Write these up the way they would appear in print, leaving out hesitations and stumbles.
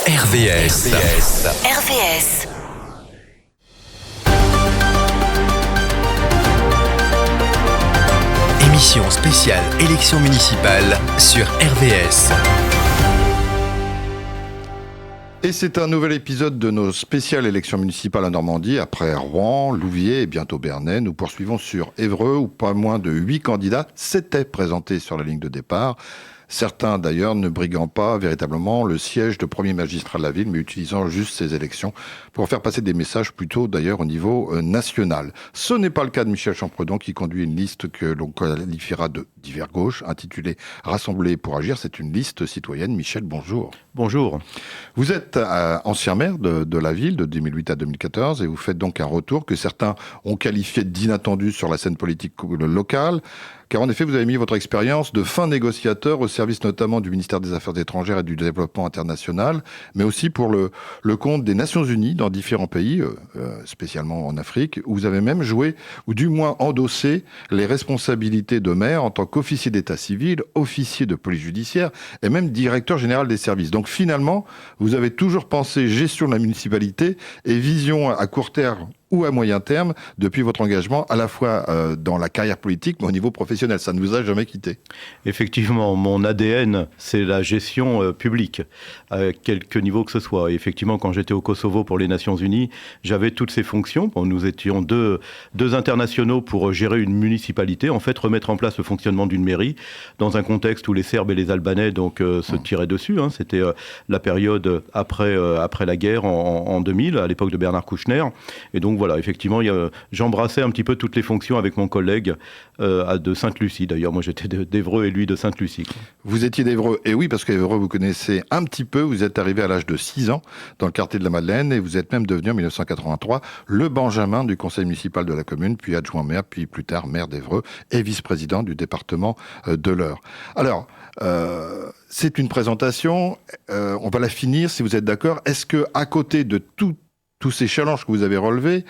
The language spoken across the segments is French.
RVS. Émission spéciale élection municipale sur RVS. Et c'est un nouvel épisode de nos spéciales élections municipales en Normandie. Après Rouen, Louviers et bientôt Bernay, nous poursuivons sur Évreux où pas moins de 8 candidats s'étaient présentés sur la ligne de départ. Certains d'ailleurs ne briguant pas véritablement le siège de premier magistrat de la ville, mais utilisant juste ces élections pour faire passer des messages plutôt d'ailleurs au niveau national. Ce n'est pas le cas de Michel Champredon qui conduit une liste que l'on qualifiera de divers gauche, intitulée Rassembler pour agir. C'est une liste citoyenne. Michel, bonjour. Bonjour. Vous êtes ancien maire de la ville de 2008 à 2014 et vous faites donc un retour que certains ont qualifié d'inattendu sur la scène politique locale. Car en effet, vous avez mis votre expérience de fin négociateur au service notamment du ministère des Affaires étrangères et du Développement international, mais aussi pour le compte des Nations Unies dans différents pays, spécialement en Afrique, où vous avez même joué, ou du moins endossé, les responsabilités de maire en tant qu'officier d'état civil, officier de police judiciaire et même directeur général des services. Donc finalement, vous avez toujours pensé gestion de la municipalité et vision à court terme ou à moyen terme, depuis votre engagement, à la fois dans la carrière politique, mais au niveau professionnel. Ça ne vous a jamais quitté. Effectivement, mon ADN, c'est la gestion publique, à quelque niveau que ce soit. Et effectivement, quand j'étais au Kosovo pour les Nations Unies, j'avais toutes ces fonctions. Bon, nous étions deux internationaux pour gérer une municipalité, en fait, remettre en place le fonctionnement d'une mairie, dans un contexte où les Serbes et les Albanais se tiraient dessus. C'était la période après la guerre en 2000, à l'époque de Bernard Kouchner. Et donc, voilà, effectivement, j'embrassais un petit peu toutes les fonctions avec mon collègue de Sainte-Lucie. D'ailleurs, moi, j'étais d'Évreux et lui de Sainte-Lucie. Vous étiez d'Évreux, et oui, parce qu'Évreux, vous connaissez un petit peu. Vous êtes arrivé à l'âge de 6 ans dans le quartier de la Madeleine et vous êtes même devenu en 1983 le Benjamin du conseil municipal de la commune, puis adjoint maire, puis plus tard maire d'Évreux et vice-président du département de l'Eure. Alors, c'est une présentation. On va la finir, si vous êtes d'accord. Est-ce que, à côté de tous ces challenges que vous avez relevés,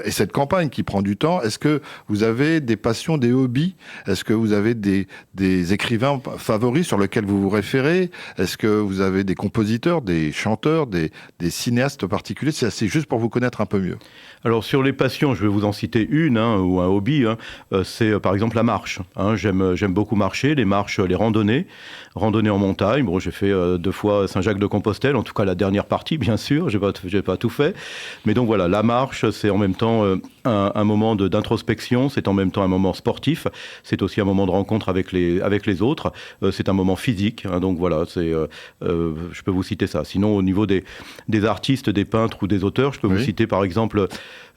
et cette campagne qui prend du temps, est-ce que vous avez des passions, des hobbies? Est-ce que vous avez des écrivains favoris sur lesquels vous vous référez? Est-ce que vous avez des compositeurs, des chanteurs, des cinéastes particuliers? C'est juste pour vous connaître un peu mieux. Alors sur les passions, je vais vous en citer une, ou un hobby, c'est par exemple la marche. J'aime beaucoup marcher, les marches, les randonnées en montagne. Bon, j'ai fait 2 fois Saint-Jacques-de-Compostelle, en tout cas la dernière partie, bien sûr, j'ai pas tout fait. Mais donc voilà, la marche, c'est en même temps un moment d'introspection, c'est en même temps un moment sportif, c'est aussi un moment de rencontre avec les autres, c'est un moment physique, donc voilà, je peux vous citer ça. Sinon, au niveau des artistes, des peintres ou des auteurs, je peux vous citer par exemple,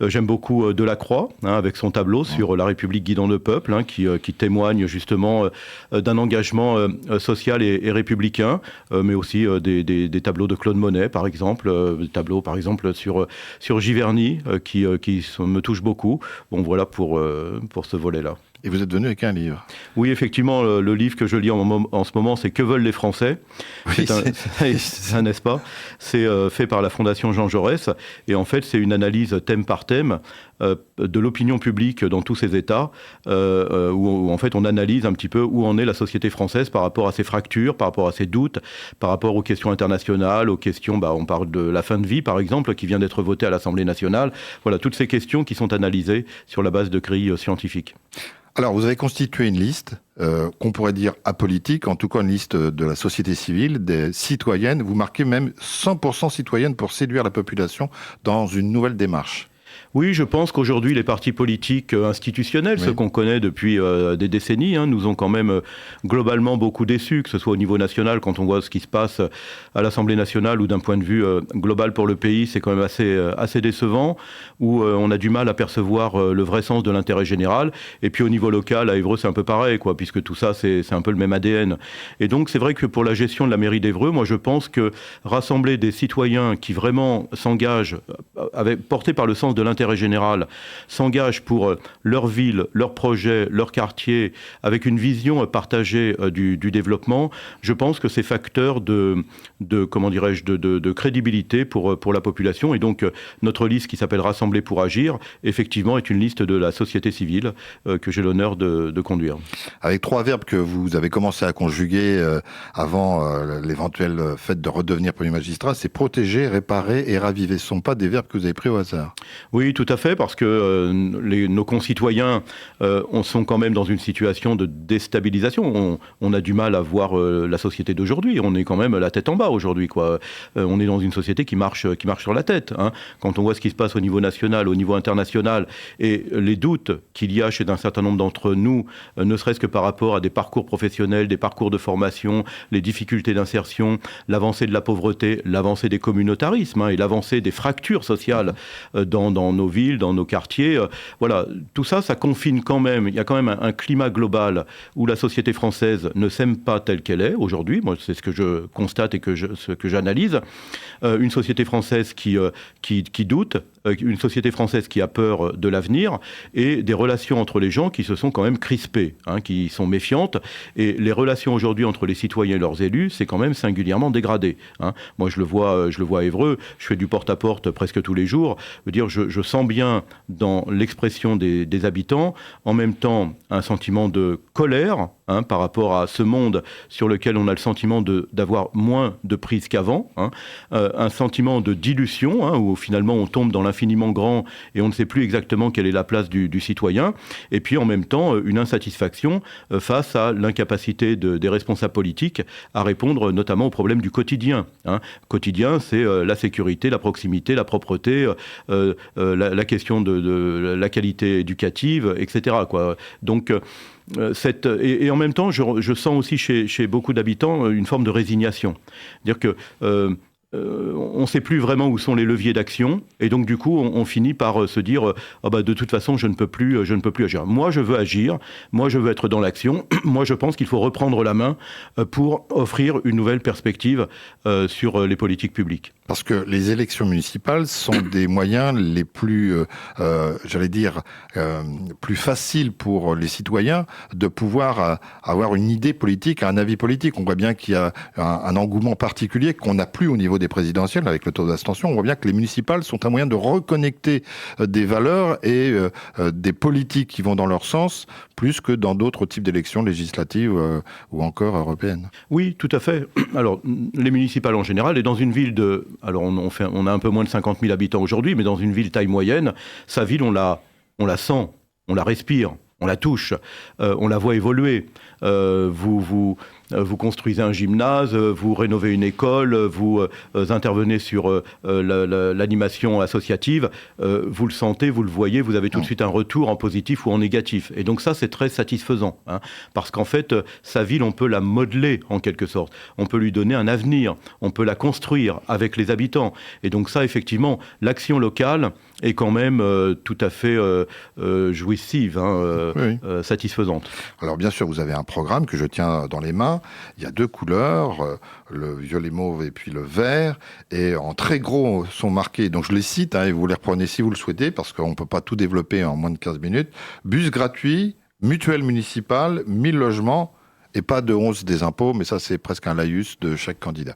j'aime beaucoup Delacroix, avec son tableau sur la République guidant le peuple, qui témoigne justement d'un engagement social et républicain, mais aussi des tableaux de Claude Monet, par exemple, des tableaux par exemple sur Giverny, qui me touche beaucoup. Bon, voilà pour ce volet-là. Et vous êtes venu avec un livre. Oui, effectivement, le livre que je lis en ce moment, c'est « Que veulent les Français ?» Oui, c'est n'est-ce pas? C'est fait par la Fondation Jean Jaurès. Et en fait, c'est une analyse thème par thème de l'opinion publique dans tous ces États, où en fait on analyse un petit peu où en est la société française par rapport à ses fractures, par rapport à ses doutes, par rapport aux questions internationales, aux questions, on parle de la fin de vie par exemple, qui vient d'être votée à l'Assemblée nationale. Voilà, toutes ces questions qui sont analysées sur la base de grilles scientifiques. Alors, vous avez constitué une liste qu'on pourrait dire apolitique, en tout cas une liste de la société civile, des citoyennes. Vous marquez même 100% citoyennes pour séduire la population dans une nouvelle démarche. Oui, je pense qu'aujourd'hui, les partis politiques institutionnels, ceux qu'on connaît depuis des décennies, nous ont quand même globalement beaucoup déçus, que ce soit au niveau national, quand on voit ce qui se passe à l'Assemblée nationale, ou d'un point de vue global pour le pays, c'est quand même assez décevant, où on a du mal à percevoir le vrai sens de l'intérêt général. Et puis au niveau local, à Évreux, c'est un peu pareil, puisque tout ça, c'est un peu le même ADN. Et donc, c'est vrai que pour la gestion de la mairie d'Évreux, moi, je pense que rassembler des citoyens qui vraiment s'engagent, portés par le sens de l'intérêt général, s'engagent pour leur ville, leur projet, leur quartier, avec une vision partagée du développement, je pense que c'est facteur de crédibilité pour la population. Et donc, notre liste qui s'appelle Rassembler pour agir, effectivement, est une liste de la société civile que j'ai l'honneur de conduire. Avec 3 verbes que vous avez commencé à conjuguer avant l'éventuel fait de redevenir Premier magistrat, c'est protéger, réparer et raviver. Ce ne sont pas des verbes que vous avez pris au hasard. Oui, tout à fait, parce que nos concitoyens sont quand même dans une situation de déstabilisation. On a du mal à voir la société d'aujourd'hui. On est quand même la tête en bas aujourd'hui, quoi. On est dans une société qui marche sur la tête, hein. Quand on voit ce qui se passe au niveau national, au niveau international, et les doutes qu'il y a chez un certain nombre d'entre nous, ne serait-ce que par rapport à des parcours professionnels, des parcours de formation, les difficultés d'insertion, l'avancée de la pauvreté, l'avancée des communautarismes, hein, et l'avancée des fractures sociales dans nos villes, dans nos quartiers. Voilà, tout ça, ça confine quand même. Il y a quand même un climat global où la société française ne s'aime pas telle qu'elle est aujourd'hui. Moi, c'est ce que je constate et ce que j'analyse. Une société française qui doute, une société française qui a peur de l'avenir, et des relations entre les gens qui se sont quand même crispées, hein, qui sont méfiantes. Et les relations aujourd'hui entre les citoyens et leurs élus, c'est quand même singulièrement dégradé, hein. Moi, je le vois à Évreux, je fais du porte-à-porte presque tous les jours. Je veux dire, je sens bien dans l'expression des habitants, en même temps, un sentiment de colère, hein, par rapport à ce monde sur lequel on a le sentiment d'avoir moins de prise qu'avant, hein, un sentiment de dilution, hein, où finalement on tombe dans l'infiniment grand et on ne sait plus exactement quelle est la place du citoyen, et puis en même temps une insatisfaction face à l'incapacité des responsables politiques à répondre notamment aux problèmes du quotidien, hein. Quotidien, c'est la sécurité, la proximité, la propreté, la question de la qualité éducative, etc., quoi. Donc, et en même temps, je sens aussi chez beaucoup d'habitants une forme de résignation. C'est-à-dire que on ne sait plus vraiment où sont les leviers d'action, et donc du coup on finit par se dire de toute façon je ne peux plus agir. Moi je veux agir, moi je veux être dans l'action, moi je pense qu'il faut reprendre la main pour offrir une nouvelle perspective sur les politiques publiques. Parce que les élections municipales sont des moyens les plus, plus faciles pour les citoyens de pouvoir avoir une idée politique, un avis politique. On voit bien qu'il y a un engouement particulier qu'on n'a plus au niveau des présidentielles avec le taux d'abstention. On voit bien que les municipales sont un moyen de reconnecter des valeurs et des politiques qui vont dans leur sens, plus que dans d'autres types d'élections législatives ou encore européennes. Oui, tout à fait. Alors, les municipales en général, et dans une ville alors on a un peu moins de 50 000 habitants aujourd'hui, mais dans une ville taille moyenne, sa ville, on la sent, on la respire, on la touche, on la voit évoluer. Vous construisez un gymnase, vous rénovez une école, vous intervenez sur l'animation associative, vous le sentez, vous le voyez, vous avez tout de suite un retour en positif ou en négatif. Et donc ça, c'est très satisfaisant, hein, parce qu'en fait, sa ville, on peut la modeler en quelque sorte. On peut lui donner un avenir, on peut la construire avec les habitants. Et donc ça, effectivement, l'action locale est quand même tout à fait jouissive, hein, oui. Satisfaisante. Alors bien sûr, vous avez un programme que je tiens dans les mains. Il y a 2 couleurs, le violet mauve et puis le vert, et en très gros sont marqués, donc je les cite, hein, et vous les reprenez si vous le souhaitez, parce qu'on ne peut pas tout développer en moins de 15 minutes. Bus gratuit, mutuelle municipale, 1000 logements, et pas de hausse des impôts, mais ça c'est presque un laïus de chaque candidat.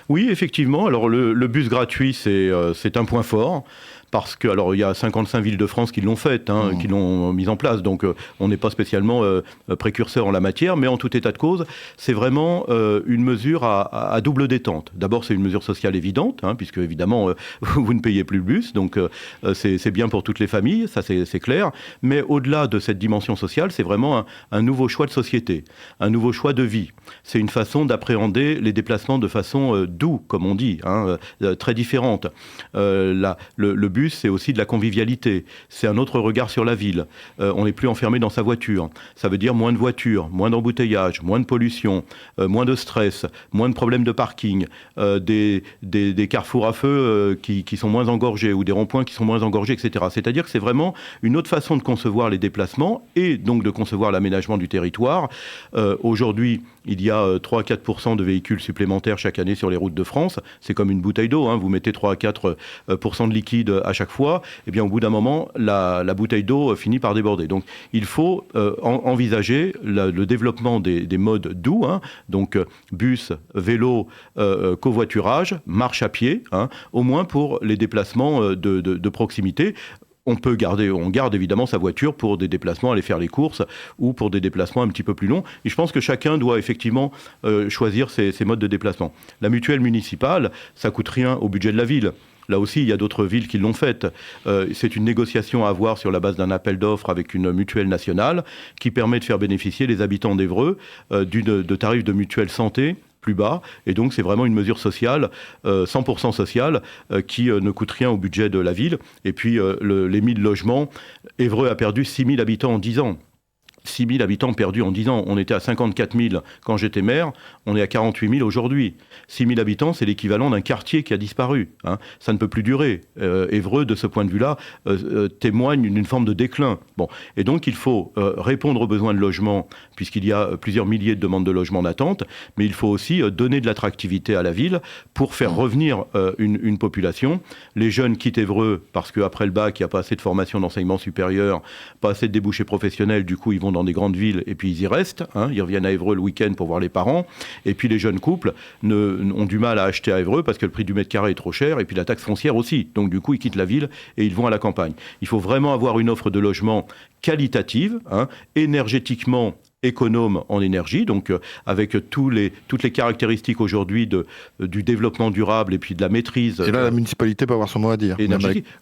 Oui, effectivement. Alors le bus gratuit, c'est un point fort. Parce que, alors, il y a 55 villes de France qui l'ont fait, hein, qui l'ont mise en place. Donc, on n'est pas spécialement précurseur en la matière, mais en tout état de cause, c'est vraiment une mesure à double détente. D'abord, c'est une mesure sociale évidente, hein, puisque, évidemment, vous ne payez plus le bus. Donc, c'est bien pour toutes les familles, ça, c'est clair. Mais au-delà de cette dimension sociale, c'est vraiment un nouveau choix de société, un nouveau choix de vie. C'est une façon d'appréhender les déplacements de façon douce, comme on dit, hein, très différente. Le bus, c'est aussi de la convivialité. C'est un autre regard sur la ville. On n'est plus enfermé dans sa voiture. Ça veut dire moins de voitures, moins d'embouteillages, moins de pollution, moins de stress, moins de problèmes de parking, des carrefours à feu qui sont moins engorgés ou des ronds-points qui sont moins engorgés, etc. C'est-à-dire que c'est vraiment une autre façon de concevoir les déplacements et donc de concevoir l'aménagement du territoire. Aujourd'hui, il y a 3 à 4% de véhicules supplémentaires chaque année sur les routes de France. C'est comme une bouteille d'eau, hein. Vous mettez 3 à 4% de liquide à chaque fois. Eh bien, au bout d'un moment, la bouteille d'eau finit par déborder. Donc, il faut envisager le développement des modes doux, hein. Donc bus, vélo, covoiturage, marche à pied, hein, au moins pour les déplacements de proximité. On garde évidemment sa voiture pour des déplacements, aller faire les courses ou pour des déplacements un petit peu plus longs. Et je pense que chacun doit effectivement choisir ses modes de déplacement. La mutuelle municipale, ça coûte rien au budget de la ville. Là aussi, il y a d'autres villes qui l'ont faite. C'est une négociation à avoir sur la base d'un appel d'offres avec une mutuelle nationale qui permet de faire bénéficier les habitants d'Évreux de tarifs de mutuelle santé plus bas. Et donc, c'est vraiment une mesure sociale, 100% sociale, qui ne coûte rien au budget de la ville. Et puis, les 1000 logements, Évreux a perdu 6000 habitants en 10 ans. 6 000 habitants perdus en 10 ans. On était à 54 000 quand j'étais maire, on est à 48 000 aujourd'hui. 6 000 habitants, c'est l'équivalent d'un quartier qui a disparu, hein. Ça ne peut plus durer. Évreux, de ce point de vue-là, témoigne d'une forme de déclin. Bon. Et donc, il faut répondre aux besoins de logement, puisqu'il y a plusieurs milliers de demandes de logement d'attente, mais il faut aussi donner de l'attractivité à la ville pour faire revenir une population. Les jeunes quittent Évreux parce qu'après le bac, il n'y a pas assez de formation d'enseignement supérieur, pas assez de débouchés professionnels, du coup, ils vont dans des grandes villes et puis ils y restent, hein. Ils reviennent à Évreux le week-end pour voir les parents. Et puis les jeunes couples ont du mal à acheter à Évreux parce que le prix du mètre carré est trop cher et puis la taxe foncière aussi. Donc du coup, ils quittent la ville et ils vont à la campagne. Il faut vraiment avoir une offre de logement qualitative, hein, énergétiquement économe en énergie, donc avec toutes les caractéristiques aujourd'hui du développement durable et puis de la maîtrise. Et là, la municipalité peut avoir son mot à dire.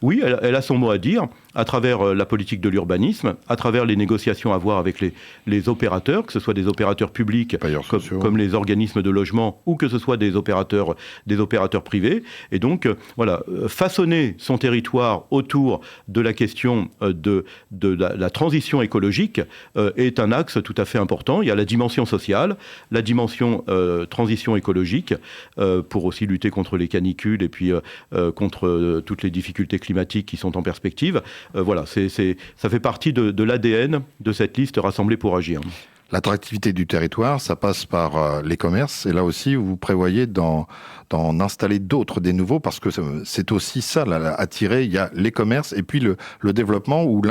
Oui, elle a son mot à dire à travers la politique de l'urbanisme, à travers les négociations à avoir avec les opérateurs, que ce soit des opérateurs publics comme les organismes de logement ou que ce soit des opérateurs privés. Et donc, voilà, façonner son territoire autour de la question de la transition écologique est un axe tout à fait important. Il y a la dimension sociale, la dimension transition écologique, pour aussi lutter contre les canicules et puis contre toutes les difficultés climatiques qui sont en perspective. Voilà, ça fait partie de l'ADN de cette liste Rassemblés pour agir. L'attractivité du territoire, ça passe par les commerces. Et là aussi, vous prévoyez d'en installer d'autres, des nouveaux, parce que c'est aussi ça, là, attirer. Il y a les commerces et puis le développement ou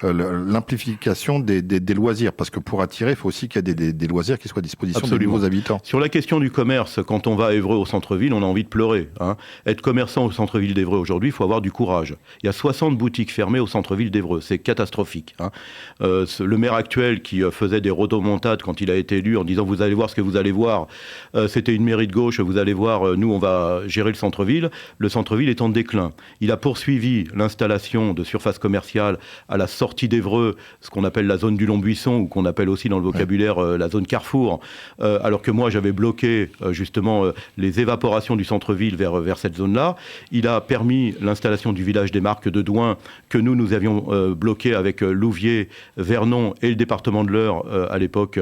l'amplification des loisirs. Parce que pour attirer, il faut aussi qu'il y ait des loisirs qui soient à disposition des nouveaux habitants. Sur la question du commerce, quand on va à Évreux au centre-ville, on a envie de pleurer, hein. Être commerçant au centre-ville d'Évreux aujourd'hui, il faut avoir du courage. Il y a 60 boutiques fermées au centre-ville d'Évreux. C'est catastrophique, hein. Le maire actuel qui faisait des rodomontades quand il a été élu en disant « vous allez voir ce que vous allez voir », c'était une mairie de gauche, vous allez voir, nous on va gérer le centre-ville. Le centre-ville est en déclin. Il a poursuivi l'installation de surfaces commerciales à la sortie d'Évreux, ce qu'on appelle la zone du Long-Buisson, ou qu'on appelle aussi dans le vocabulaire la zone Carrefour, alors que moi j'avais bloqué justement les évaporations du centre-ville vers cette zone-là. Il a permis l'installation du village des Marques de Douin, que nous avions bloqué avec Louviers, Vernon et le département de l'Eure à l'époque,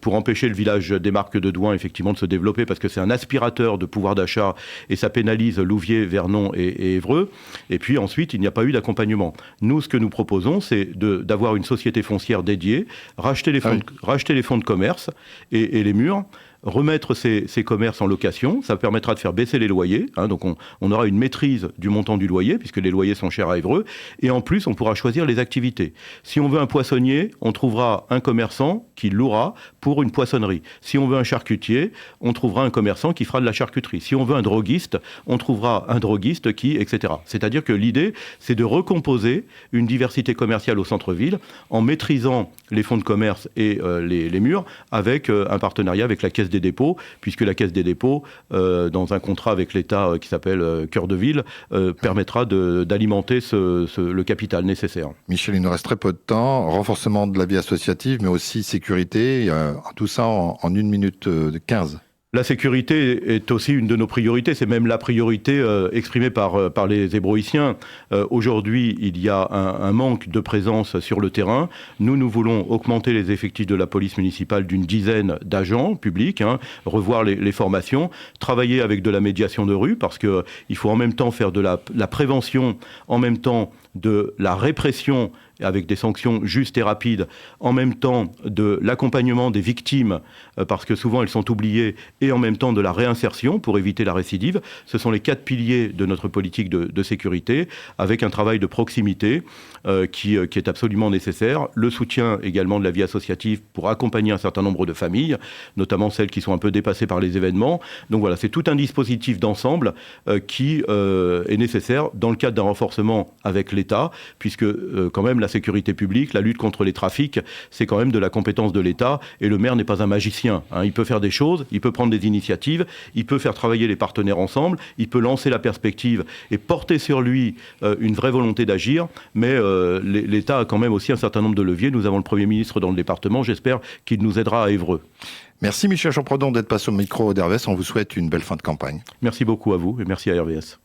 pour empêcher le village des Marques de Douin effectivement de se développer, parce que c'est un aspirateur de pouvoir d'achat et ça pénalise Louviers, Vernon et Évreux. Et puis ensuite, il n'y a pas eu d'accompagnement. Nous, ce que nous proposons, c'est d'avoir une société foncière dédiée, racheter les fonds de commerce et les murs, remettre ces commerces en location. Ça permettra de faire baisser les loyers, hein, donc on aura une maîtrise du montant du loyer, puisque les loyers sont chers à Évreux, et en plus on pourra choisir les activités. Si on veut un poissonnier, on trouvera un commerçant qui louera pour une poissonnerie. Si on veut un charcutier, on trouvera un commerçant qui fera de la charcuterie. Si on veut un droguiste, on trouvera un droguiste etc. C'est-à-dire que l'idée, c'est de recomposer une diversité commerciale au centre-ville en maîtrisant les fonds de commerce et les murs, avec un partenariat avec la Caisse des dépôts, puisque la Caisse des dépôts, dans un contrat avec l'État qui s'appelle Cœur de Ville, permettra d'alimenter le capital nécessaire. Michel, il nous reste très peu de temps. Renforcement de la vie associative, mais aussi sécurité, tout ça en 1 minute 15. La sécurité est aussi une de nos priorités, c'est même la priorité exprimée par les Hébroïciens. Aujourd'hui, il y a un manque de présence sur le terrain. Nous voulons augmenter les effectifs de la police municipale d'une dizaine d'agents publics, revoir les formations, travailler avec de la médiation de rue, parce qu'il faut en même temps faire de la prévention, en même temps de la répression avec des sanctions justes et rapides, en même temps de l'accompagnement des victimes, parce que souvent elles sont oubliées, et en même temps de la réinsertion pour éviter la récidive. Ce sont les 4 piliers de notre politique de sécurité, avec un travail de proximité qui est absolument nécessaire. Le soutien également de la vie associative pour accompagner un certain nombre de familles, notamment celles qui sont un peu dépassées par les événements. Donc voilà, c'est tout un dispositif d'ensemble qui est nécessaire dans le cadre d'un renforcement avec l'État, puisque quand même la sécurité publique, la lutte contre les trafics, c'est quand même de la compétence de l'État, et le maire n'est pas un magicien. Il peut faire des choses, il peut prendre des initiatives, il peut faire travailler les partenaires ensemble, il peut lancer la perspective et porter sur lui une vraie volonté d'agir, mais l'État a quand même aussi un certain nombre de leviers. Nous avons le Premier ministre dans le département, j'espère qu'il nous aidera à Évreux. Merci Michel Champredon d'être passé au micro d'RVS, on vous souhaite une belle fin de campagne. Merci beaucoup à vous et merci à RVS.